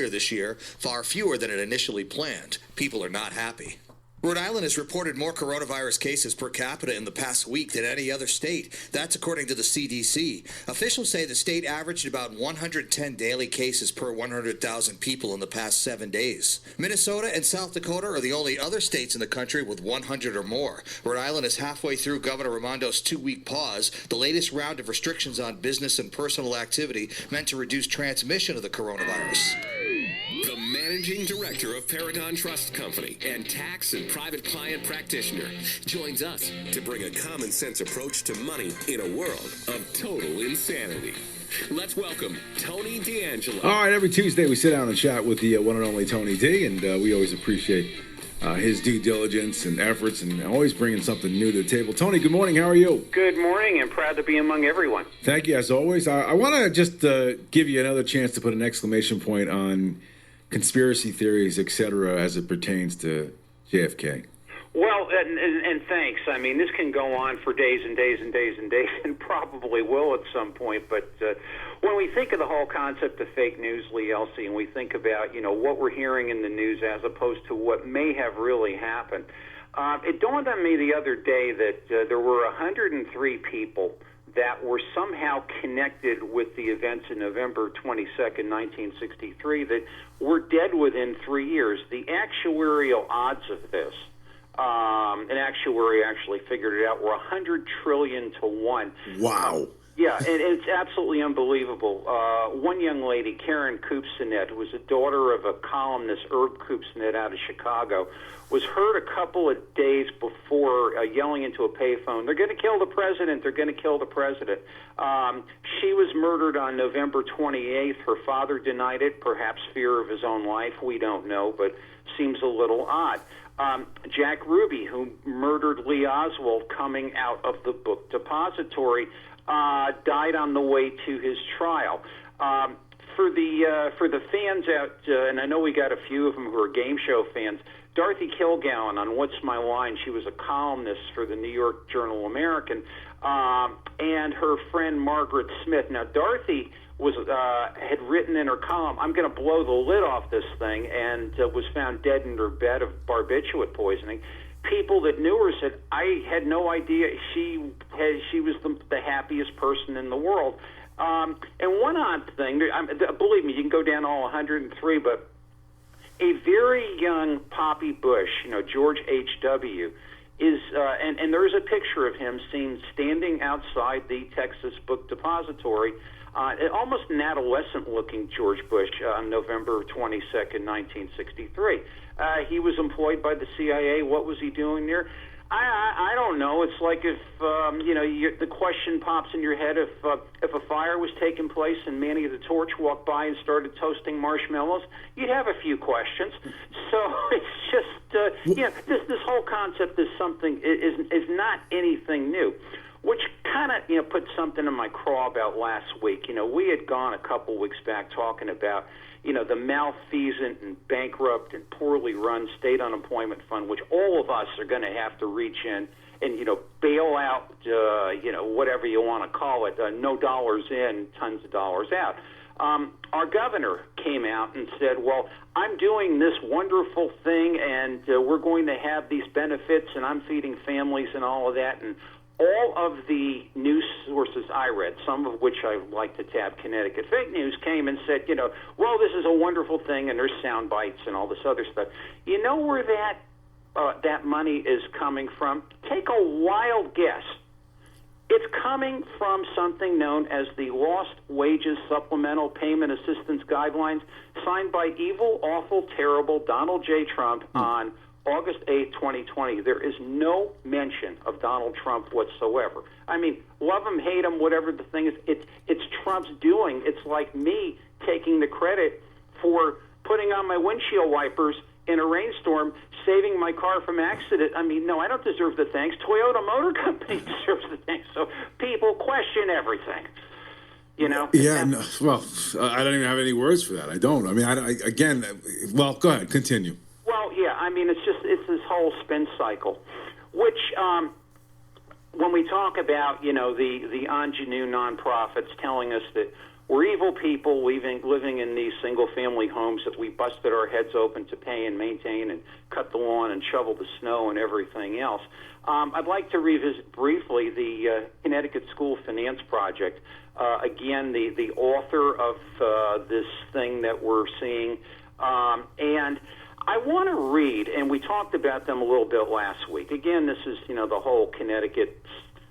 winter this year, far fewer than it initially planned. People are not happy. Rhode Island has reported more coronavirus cases per capita in the past week than any other state. That's according to the CDC. Officials say the state averaged about 110 daily cases per 100,000 people in the past 7 days. Minnesota and South Dakota are the only other states in the country with 100 or more. Rhode Island is halfway through Governor Raimondo's 2-week pause, the latest round of restrictions on business and personal activity meant to reduce transmission of the coronavirus. The managing director of Paragon Trust Company and tax and private client practitioner joins us to bring a common sense approach to money in a world of total insanity. Let's welcome Tony D'Angelo. All right, every Tuesday we sit down and chat with the one and only Tony D, and we always appreciate his due diligence and efforts and always bringing something new to the table. Tony, good morning. How are you? Good morning, and proud to be among everyone. Thank you, as always. I want to just give you another chance to put an exclamation point on conspiracy theories, etc., as it pertains to JFK. Well, and thanks. I mean, this can go on for days and days and days and days, and probably will at some point. But when we think of the whole concept of fake news, Lee Elci, and we think about, what we're hearing in the news as opposed to what may have really happened, it dawned on me the other day that there were 103 people that were somehow connected with the events in November 22nd, 1963, that were dead within 3 years. The actuarial odds of this, an actuary actually figured it out, were 100 trillion to 1. Wow. Yeah, and it's absolutely unbelievable. One young lady, Karen Koopsinet, who was a daughter of a columnist, Herb Koopsinet, out of Chicago, was heard a couple of days before yelling into a payphone, "They're going to kill the president, they're going to kill the president." She was murdered on November 28th. Her father denied it, perhaps fear of his own life. We don't know, but seems a little odd. Jack Ruby, who murdered Lee Oswald coming out of the book depository, died on the way to his trial. For the fans out, and I know we got a few of them who are game show fans, Dorothy Kilgallen on What's My Line, she was a columnist for the New York Journal American, and her friend Margaret Smith. Now, Dorothy was had written in her column, "I'm going to blow the lid off this thing," and was found dead in her bed of barbiturate poisoning. People that knew her said, "I had no idea she was the happiest person in the world." And one odd thing, believe me, you can go down all 103, but a very young Poppy Bush, George H.W., is, and there's a picture of him seen standing outside the Texas Book Depository, almost an adolescent-looking George Bush on November 22nd, 1963. He was employed by the CIA. What was he doing there? I don't know. It's like if the question pops in your head if a fire was taking place and Manny the Torch walked by and started toasting marshmallows, you'd have a few questions. So it's just this whole concept is something is not anything new, which kind of put something in my craw about last week. We had gone a couple weeks back talking about the malfeasant and bankrupt and poorly run state unemployment fund, which all of us are going to have to reach in and, bail out, whatever you want to call it, no dollars in, tons of dollars out. Our governor came out and said, well, I'm doing this wonderful thing, and we're going to have these benefits, and I'm feeding families and all of that. And all of the news sources I read, some of which I like to tab Connecticut Fake News, came and said, well, this is a wonderful thing, and there's sound bites and all this other stuff. You know where that money is coming from? Take a wild guess. It's coming from something known as the Lost Wages Supplemental Payment Assistance Guidelines, signed by evil, awful, terrible Donald J. Trump on August 8, 2020. There is no mention of Donald Trump whatsoever. I mean, love him, hate him, whatever the thing is, it's Trump's doing. It's like me taking the credit for putting on my windshield wipers in a rainstorm, saving my car from accident. I mean, no, I don't deserve the thanks. Toyota Motor Company deserves the thanks. So people question everything. Yeah, no, well, I don't even have any words for that. I don't. I mean, well, go ahead, continue. Well, yeah, I mean, it's this whole spin cycle, which when we talk about, the ingenue nonprofits telling us that we're evil people living in these single-family homes that we busted our heads open to pay and maintain and cut the lawn and shovel the snow and everything else. I'd like to revisit briefly the Connecticut School Finance Project. Again, the author of this thing that we're seeing, and I want to read, and we talked about them a little bit last week. Again, this is, the whole Connecticut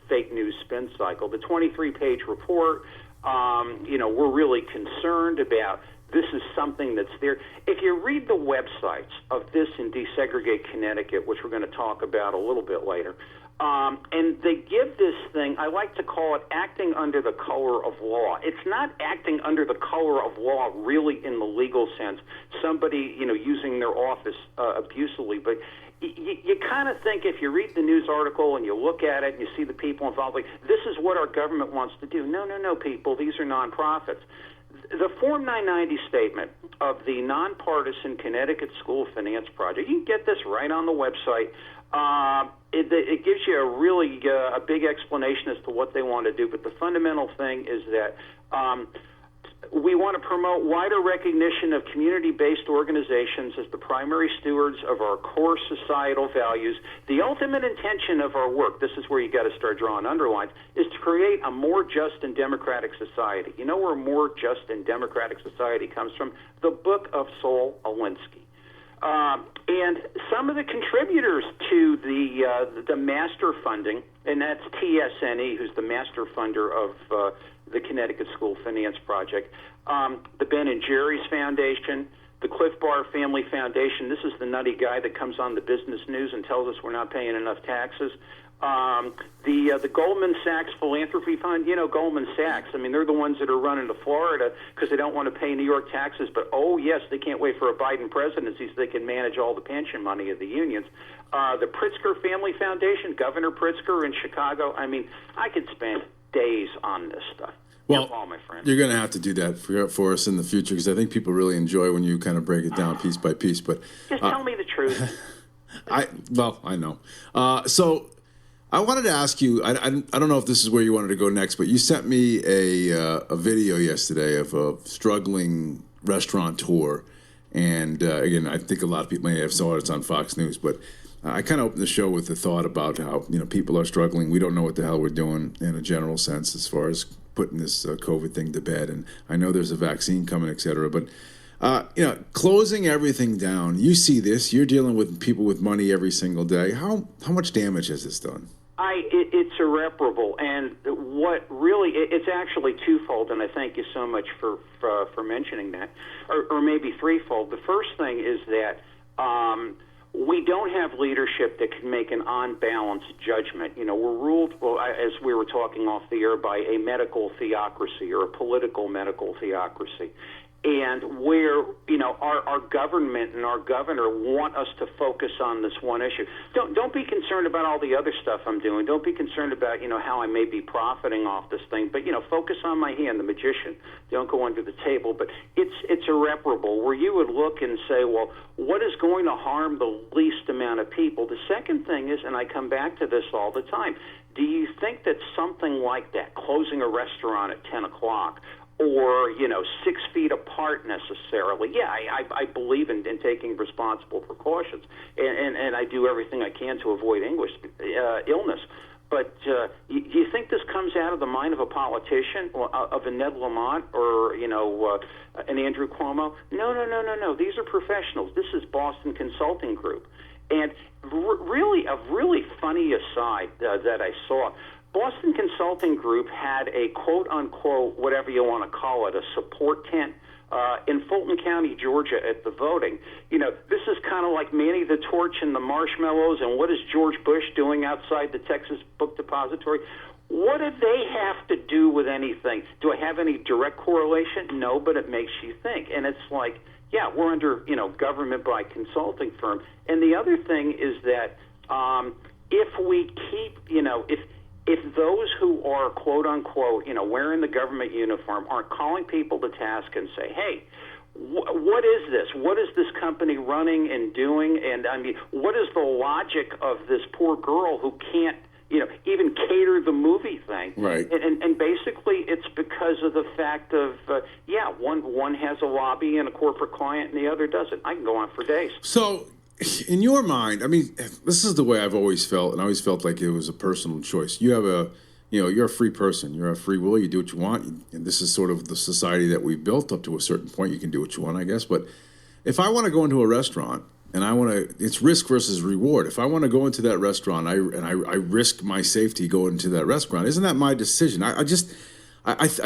fake news spin cycle. The 23-page report, we're really concerned about. This is something that's there. If you read the websites of this in Desegregate Connecticut, which we're going to talk about a little bit later, and they give this thing, I like to call it acting under the color of law. It's not acting under the color of law really in the legal sense, somebody, using their office abusively, but you kind of think if you read the news article and you look at it and you see the people involved, like, this is what our government wants to do. No, people, these are nonprofits. The Form 990 statement of the nonpartisan Connecticut School Finance Project, you can get this right on the website. It gives you a big explanation as to what they want to do, but the fundamental thing is that we want to promote wider recognition of community-based organizations as the primary stewards of our core societal values. The ultimate intention of our work, this is where you got to start drawing underlines, is to create a more just and democratic society. You know where a more just and democratic society comes from? The Book of Saul Alinsky. And some of the contributors to the master funding, and that's TSNE, who's the master funder of the Connecticut School Finance Project, the Ben and Jerry's Foundation, the Cliff Bar Family Foundation. This is the nutty guy that comes on the business news and tells us we're not paying enough taxes. The Goldman Sachs Philanthropy Fund, Goldman Sachs, they're the ones that are running to Florida because they don't want to pay New York taxes, but yes, they can't wait for a Biden presidency so they can manage all the pension money of the unions. The Pritzker Family Foundation, Governor Pritzker in Chicago. I could spend days on this stuff. Well, my friend. You're going to have to do that for us in the future because I think people really enjoy when you kind of break it down piece by piece. But just tell me the truth. I know. So I wanted to ask you. I don't know if this is where you wanted to go next, but you sent me a video yesterday of a struggling restaurateur, and again, I think a lot of people may have saw it. It's on Fox News, but I kind of opened the show with the thought about how people are struggling. We don't know what the hell we're doing in a general sense as far as putting this COVID thing to bed. And I know there's a vaccine coming, et cetera. But closing everything down. You see this. You're dealing with people with money every single day. How much damage has this done? It's irreparable, and what really it's actually twofold. And I thank you so much for mentioning that, or maybe threefold. The first thing is that we don't have leadership that can make an on-balance judgment. We're ruled, as we were talking off the air, by a medical theocracy or a political medical theocracy. And where, our government and our governor want us to focus on this one issue. Don't be concerned about all the other stuff I'm doing. Don't be concerned about, how I may be profiting off this thing. But, focus on my hand, the magician. Don't go under the table. But it's irreparable, where you would look and say, well, what is going to harm the least amount of people? The second thing is, and I come back to this all the time, do you think that something like that, closing a restaurant at 10 o'clock, or 6 feet apart necessarily? Yeah, I believe in taking responsible precautions, and I do everything I can to avoid illness. But you think this comes out of the mind of a politician, or of a Ned Lamont, or an Andrew Cuomo? No. These are professionals. This is Boston Consulting Group, and really a really funny aside that I saw. Boston Consulting Group had a quote-unquote, whatever you want to call it, a support tent in Fulton County, Georgia, at the voting. This is kind of like Manny the Torch and the Marshmallows, and what is George Bush doing outside the Texas Book Depository? What do they have to do with anything? Do I have any direct correlation? No, but it makes you think. And it's like, yeah, we're under, government by consulting firm. And the other thing is that if we keep, if those who are, quote unquote, wearing the government uniform aren't calling people to task and say, hey, what is this? What is this company running and doing? And what is the logic of this poor girl who can't, even cater the movie thing. Right. And basically, it's because of the fact of one has a lobby and a corporate client, and the other doesn't. I can go on for days. So, in your mind, I mean, this is the way I've always felt, and I always felt like it was a personal choice. You have you're a free person. You're a free will. You do what you want. And this is sort of the society that we've built up to a certain point. You can do what you want, I guess. But if I want to go into a restaurant and it's risk versus reward. If I want to go into that restaurant, I risk my safety going into that restaurant. Isn't that my decision? I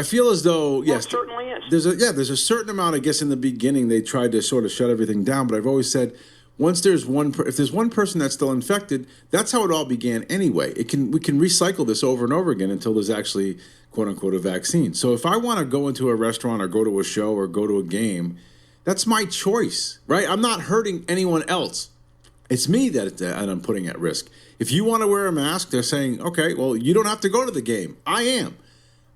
feel as though, yes, it certainly is. There's a certain amount. I guess in the beginning they tried to sort of shut everything down. But I've always said, if there's one person that's still infected, that's how it all began anyway. We can recycle this over and over again until there's actually, quote unquote, a vaccine. So if I want to go into a restaurant or go to a show or go to a game, that's my choice, right? I'm not hurting anyone else. It's me that I'm putting at risk. If you want to wear a mask, they're saying, okay, well, you don't have to go to the game. I am.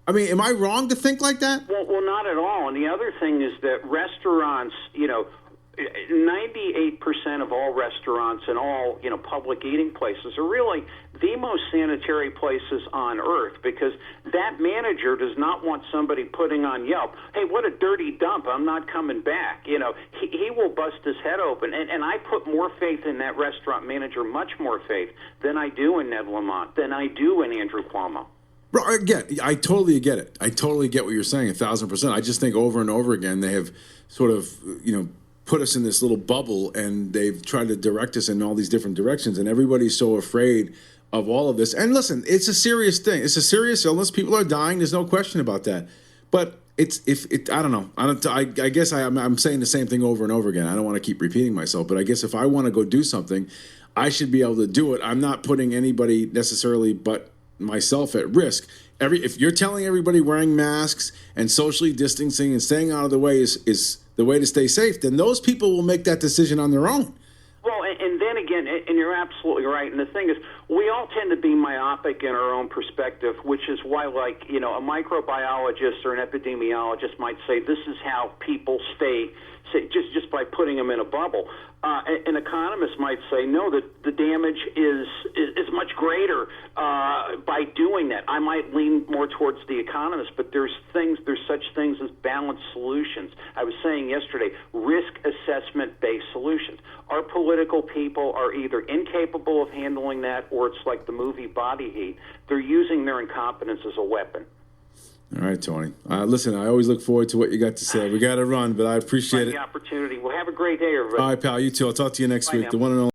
I mean, am I wrong to think like that? Well, not at all. And the other thing is that restaurants, 98% of all restaurants and all, public eating places are really the most sanitary places on earth, because that manager does not want somebody putting on Yelp, hey, what a dirty dump, I'm not coming back. He will bust his head open. And I put more faith in that restaurant manager, much more faith, than I do in Ned Lamont, than I do in Andrew Cuomo. Bro, again, I totally get it. I totally get what you're saying, 1,000%. I just think over and over again they have sort of, put us in this little bubble, and they've tried to direct us in all these different directions, and everybody's so afraid of all of this. And listen, it's a serious thing. It's a serious illness. People are dying. There's no question about that. But I don't know. I guess I'm saying the same thing over and over again. I don't want to keep repeating myself, but I guess if I want to go do something, I should be able to do it. I'm not putting anybody necessarily but myself at risk. If you're telling everybody wearing masks and socially distancing and staying out of the way is the way to stay safe, then those people will make that decision on their own. Well, and then again, and you're absolutely right. And the thing is, we all tend to be myopic in our own perspective, which is why, a microbiologist or an epidemiologist might say this is how people stay just by putting them in a bubble. An economist might say, no, that the damage is much greater by doing that. I might lean more towards the economist, but there's such things as balanced solutions. I was saying yesterday, risk assessment-based solutions. Our political people are either incapable of handling that, or it's like the movie Body Heat. They're using their incompetence as a weapon. All right, Tony. Listen, I always look forward to what you got to say. We got to run, but I appreciate it. The opportunity. Well, have a great day, everybody. All right, pal. You too. I'll talk to you next week. Now. The one and only.